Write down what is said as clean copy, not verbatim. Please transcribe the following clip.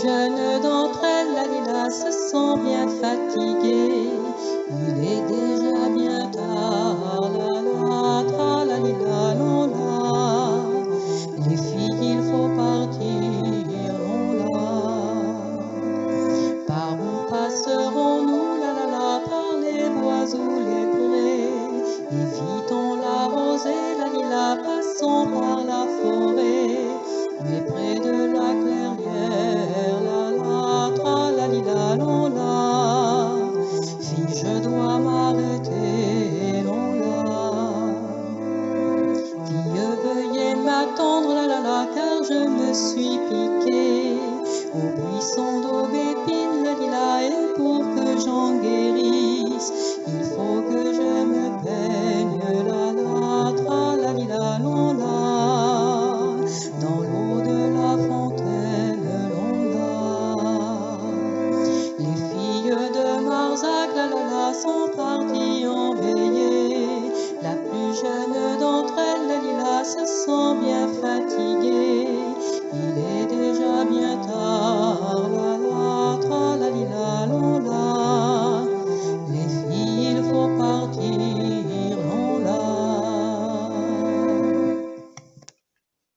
L'une d'entre elles, la Lila, se sent bien fatiguée. Il est déjà bien tard, la la, tra la lila, la la. Les filles, il faut partir, la. Par où passerons-nous, la, par les bois ou les prés? Évitons la rosée, la Lila, passons par la forêt. Mais près de la clairière, la, tra la lila, la. Fille, je dois m'arrêter, la. Fille, veuillez m'attendre, la, car je me suis piquée au buisson d'aubépine, la Lila, et pour que j'en guérisse, il faut que je me baigne, la, tra la lila, la. Dans l'eau de la fontaine, la. Les filles de Marzac, la, sont